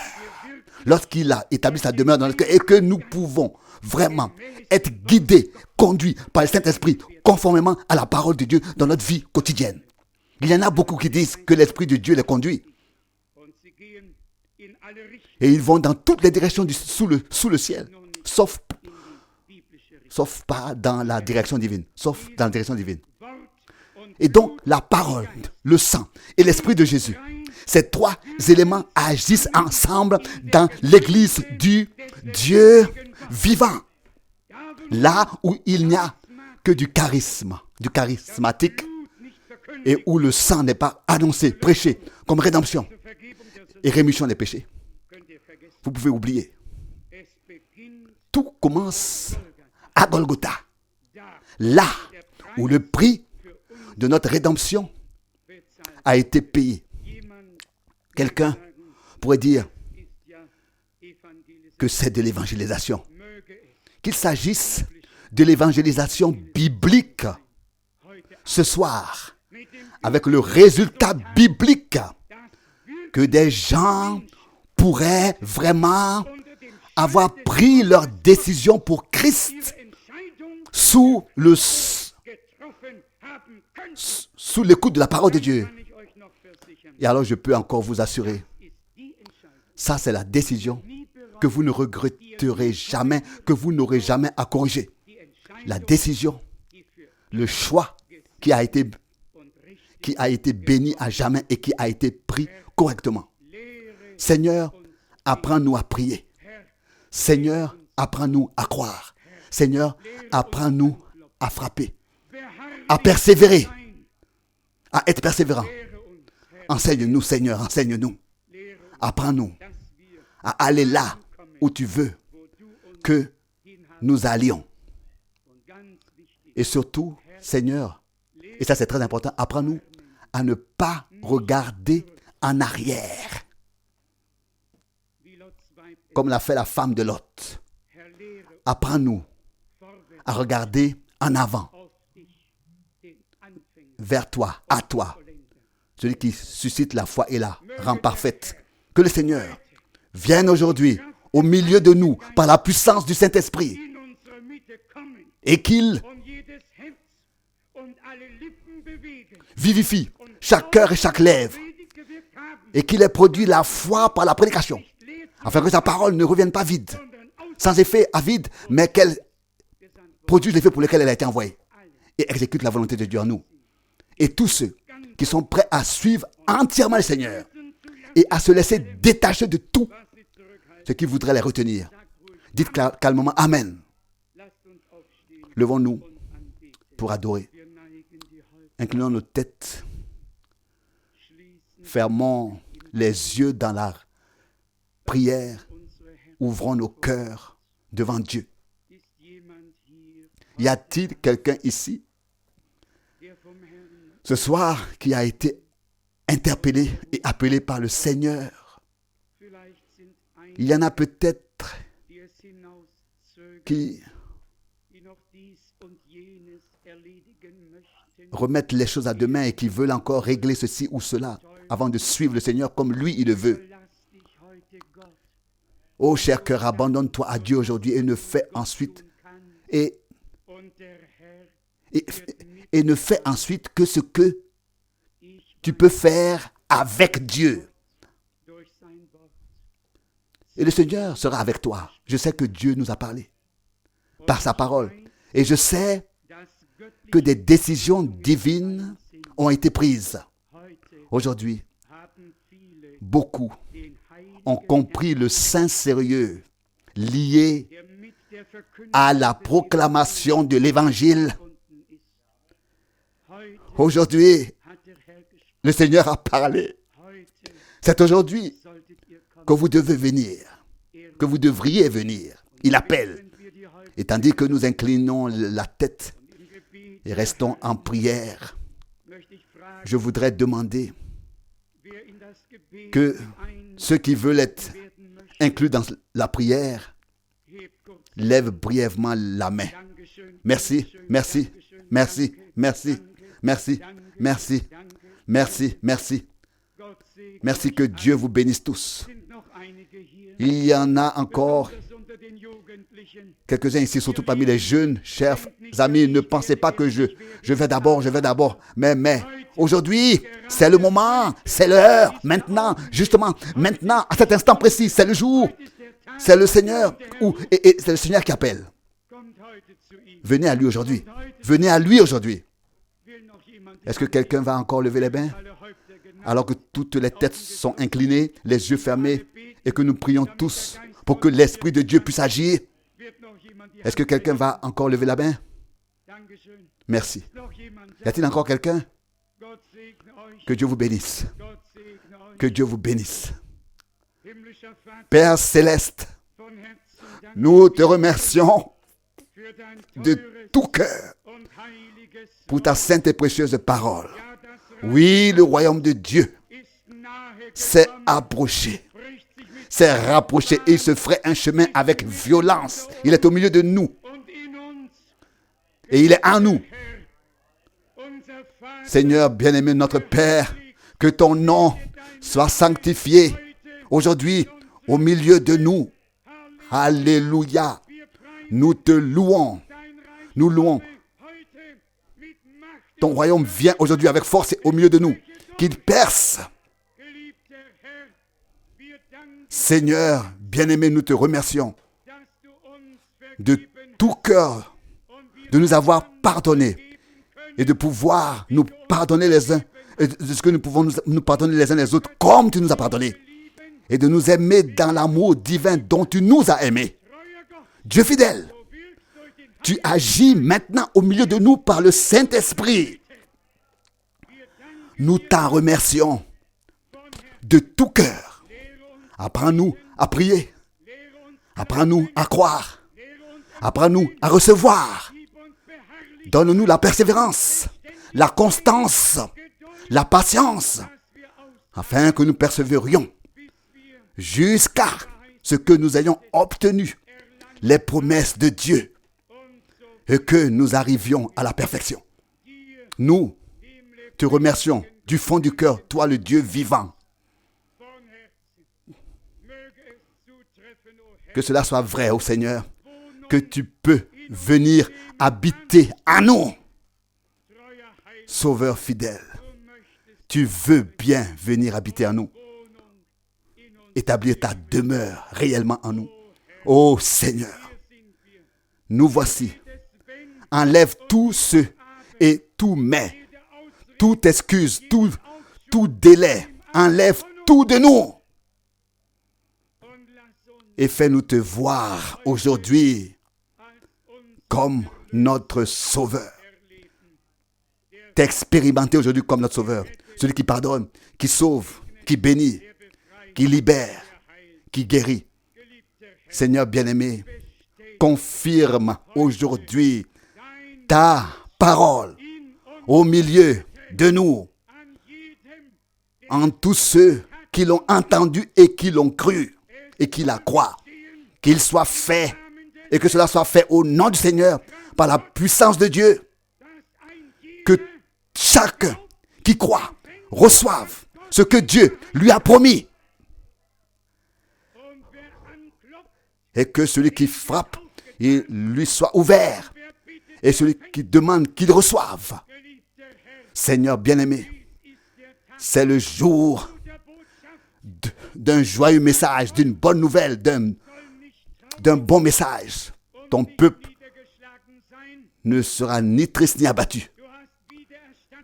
Lorsqu'il a établi sa demeure dans notre cœur et que nous pouvons vraiment être guidés, conduits par le Saint-Esprit conformément à la parole de Dieu dans notre vie quotidienne. Il y en a beaucoup qui disent que l'Esprit de Dieu les conduit. Et ils vont dans toutes les directions sous le ciel, sauf pas dans la direction divine. Sauf dans la direction divine. Et donc, la parole, le sang et l'Esprit de Jésus, ces trois éléments agissent ensemble dans l'Église du Dieu vivant. Là où il n'y a que du charismatique, et où le sang n'est pas annoncé, prêché comme rédemption et rémission des péchés. Vous pouvez oublier. Tout commence à Golgotha. Là où le prix de notre rédemption a été payé. Quelqu'un pourrait dire que c'est de l'évangélisation. Qu'il s'agisse de l'évangélisation biblique ce soir, avec le résultat biblique que des gens pourraient vraiment avoir pris leur décision pour Christ sous l'écoute de la parole de Dieu. Et alors je peux encore vous assurer, ça c'est la décision que vous ne regretterez jamais, que vous n'aurez jamais à corriger. La décision, le choix qui a été béni à jamais et qui a été pris correctement. Seigneur, apprends-nous à prier. Seigneur, apprends-nous à croire. Seigneur, apprends-nous à frapper, à persévérer, à être persévérant. Enseigne-nous, Seigneur, enseigne-nous. Apprends-nous à aller là où tu veux que nous allions. Et surtout, Seigneur, et ça c'est très important, apprends-nous à ne pas regarder en arrière, comme l'a fait la femme de Lot. Apprends-nous à regarder en avant, vers toi, à toi, celui qui suscite la foi et la rend parfaite. Que le Seigneur vienne aujourd'hui au milieu de nous par la puissance du Saint-Esprit et qu'il vivifie chaque cœur et chaque lèvre et qu'il ait produit la foi par la prédication, afin que sa parole ne revienne pas vide, sans effet à vide, mais qu'elle produise l'effet pour lequel elle a été envoyée et exécute la volonté de Dieu en nous. Et tous ceux qui sont prêts à suivre entièrement le Seigneur et à se laisser détacher de tout ce qui voudrait les retenir. Dites calmement Amen. Levons-nous pour adorer. Inclinons nos têtes. Fermons les yeux dans la prière. Ouvrons nos cœurs devant Dieu. Y a-t-il quelqu'un ici ce soir qui a été interpellé et appelé par le Seigneur? Il y en a peut-être qui remettent les choses à demain et qui veulent encore régler ceci ou cela avant de suivre le Seigneur comme lui il le veut. Oh cher cœur, abandonne-toi à Dieu aujourd'hui et ne fais ensuite et ne fais ensuite que ce que tu peux faire avec Dieu. Et le Seigneur sera avec toi. Je sais que Dieu nous a parlé par sa parole. Et je sais que des décisions divines ont été prises. Aujourd'hui, beaucoup ont compris le saint sérieux lié à la proclamation de l'Évangile. Aujourd'hui, le Seigneur a parlé. C'est aujourd'hui que vous devez venir, que vous devriez venir. Il appelle. Et tandis que nous inclinons la tête et restons en prière, je voudrais demander que ceux qui veulent être inclus dans la prière lèvent brièvement la main. Merci, merci, merci, merci, merci, merci, merci, merci. Merci, que Dieu vous bénisse tous. Il y en a encore quelques-uns ici, surtout parmi les jeunes, chers amis. Ne pensez pas que je vais d'abord. Mais aujourd'hui, c'est le moment, c'est l'heure, maintenant, justement, maintenant, à cet instant précis, c'est le jour. C'est le Seigneur, et c'est le Seigneur qui appelle. Venez à lui aujourd'hui. Venez à lui aujourd'hui. Est-ce que quelqu'un va encore lever les mains? Alors que toutes les têtes sont inclinées, les yeux fermés, et que nous prions tous pour que l'Esprit de Dieu puisse agir. Est-ce que quelqu'un va encore lever la main? Merci. Y a-t-il encore quelqu'un? Que Dieu vous bénisse. Que Dieu vous bénisse. Père céleste, nous te remercions de tout cœur pour ta sainte et précieuse parole. Oui, le royaume de Dieu s'est approché, s'est rapproché et il se ferait un chemin avec violence. Il est au milieu de nous et il est en nous. Seigneur bien-aimé, notre Père, que ton nom soit sanctifié aujourd'hui au milieu de nous. Alléluia. Nous te louons. Nous louons. Ton royaume vient aujourd'hui avec force au milieu de nous. Qu'il perce. Seigneur, bien-aimé, nous te remercions de tout cœur de nous avoir pardonné et de pouvoir nous pardonner les uns et de ce que nous pouvons nous pardonner les uns les autres comme tu nous as pardonné. et de nous aimer dans l'amour divin dont tu nous as aimés. Dieu fidèle, tu agis maintenant au milieu de nous par le Saint-Esprit. Nous t'en remercions de tout cœur. Apprends-nous à prier. Apprends-nous à croire. Apprends-nous à recevoir. Donne-nous la persévérance, la constance, la patience, afin que nous persévérions jusqu'à ce que nous ayons obtenu les promesses de Dieu et que nous arrivions à la perfection. Nous te remercions du fond du cœur, toi le Dieu vivant. Que cela soit vrai, ô Seigneur, que tu peux venir habiter à nous. Sauveur fidèle, tu veux bien venir habiter en nous. Établir ta demeure réellement en nous. Ô Seigneur, nous voici. Enlève tout ce et tout mais, toute excuse, tout délai. Enlève tout de nous. Et fais-nous te voir aujourd'hui comme notre Sauveur. T'expérimenter aujourd'hui comme notre Sauveur. Celui qui pardonne, qui sauve, qui bénit, qui libère, qui guérit. Seigneur bien-aimé, confirme aujourd'hui ta parole au milieu de nous, en tous ceux qui l'ont entendu et qui l'ont cru et qui la croient. Qu'il soit fait et que cela soit fait au nom du Seigneur par la puissance de Dieu. Que chacun qui croit reçoive ce que Dieu lui a promis. Et que celui qui frappe, il lui soit ouvert. Et celui qui demande, qu'il reçoive. Seigneur bien-aimé, c'est le jour d'un joyeux message, d'une bonne nouvelle, d'un bon message. Ton peuple ne sera ni triste ni abattu.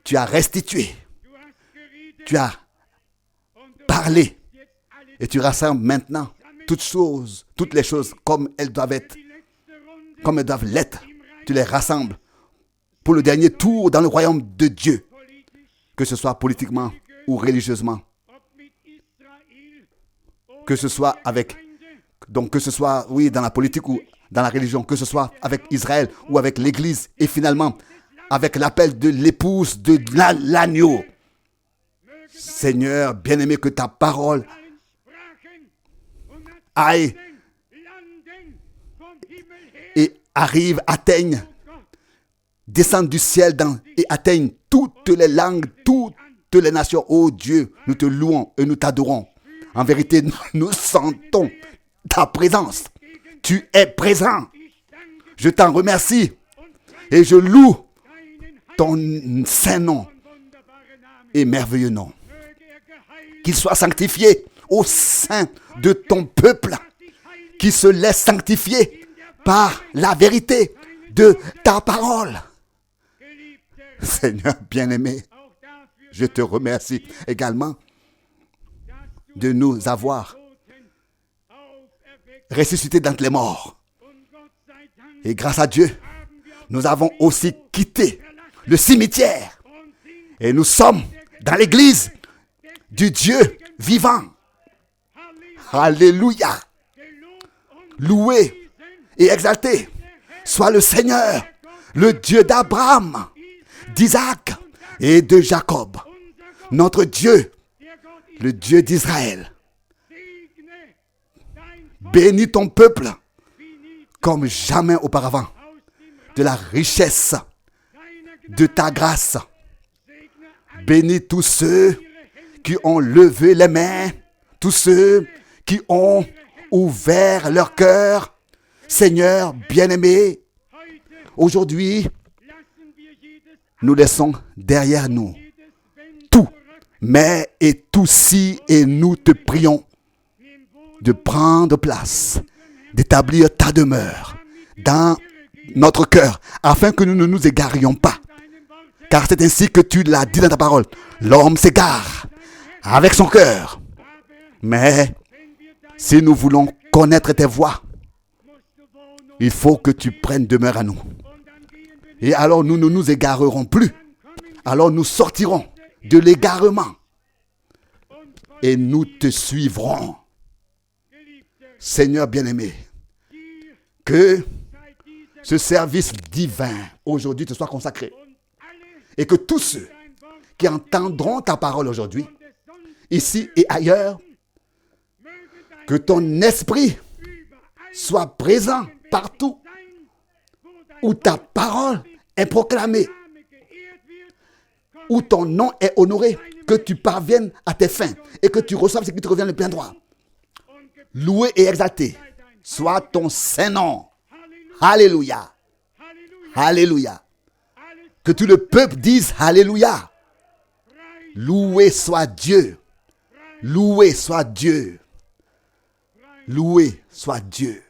Tu as restitué. Tu as parlé. Et tu rassembles maintenant toutes les choses comme elles doivent être, comme elles doivent l'être. Tu les rassembles pour le dernier tour dans le royaume de Dieu, que ce soit politiquement ou religieusement, que ce soit dans la politique ou dans la religion, que ce soit avec Israël ou avec l'Église, et finalement avec l'appel de l'épouse de l'agneau. Seigneur bien-aimé, que ta parole aille et arrive, atteigne, descende du ciel et atteigne toutes les langues, toutes les nations. Oh Dieu, nous te louons et nous t'adorons. En vérité, nous sentons ta présence. Tu es présent. Je t'en remercie et je loue ton saint nom et merveilleux nom. Qu'il soit sanctifié au sein de ton peuple, qui se laisse sanctifier par la vérité de ta parole. Seigneur bien-aimé, je te remercie également de nous avoir ressuscités d'entre les morts. Et grâce à Dieu, nous avons aussi quitté le cimetière et nous sommes dans l'église du Dieu vivant. Alléluia. Loué et exalté soit le Seigneur, le Dieu d'Abraham, d'Isaac et de Jacob. Notre Dieu, le Dieu d'Israël. Bénis ton peuple comme jamais auparavant, de la richesse de ta grâce. Bénis tous ceux qui ont levé les mains, tous ceux qui ont ouvert leur cœur. Seigneur bien-aimé, aujourd'hui, nous laissons derrière nous tout, mais et tout si, et nous te prions de prendre place, d'établir ta demeure dans notre cœur, afin que nous ne nous égarions pas. Car c'est ainsi que tu l'as dit dans ta parole. L'homme s'égare avec son cœur, mais Si nous voulons connaître tes voies, il faut que tu prennes demeure à nous. Et alors nous ne nous égarerons plus. Alors nous sortirons de l'égarement. Et nous te suivrons. Seigneur bien-aimé, que ce service divin aujourd'hui te soit consacré. Et que tous ceux qui entendront ta parole aujourd'hui, ici et ailleurs, que ton esprit soit présent partout où ta parole est proclamée, où ton nom est honoré, que tu parviennes à tes fins et que tu reçoives ce qui te revient de plein droit. Loué et exalté soit ton Saint-Nom. Alléluia. Alléluia. Que tout le peuple dise Alléluia. Loué soit Dieu. Loué soit Dieu. Loué soit Dieu.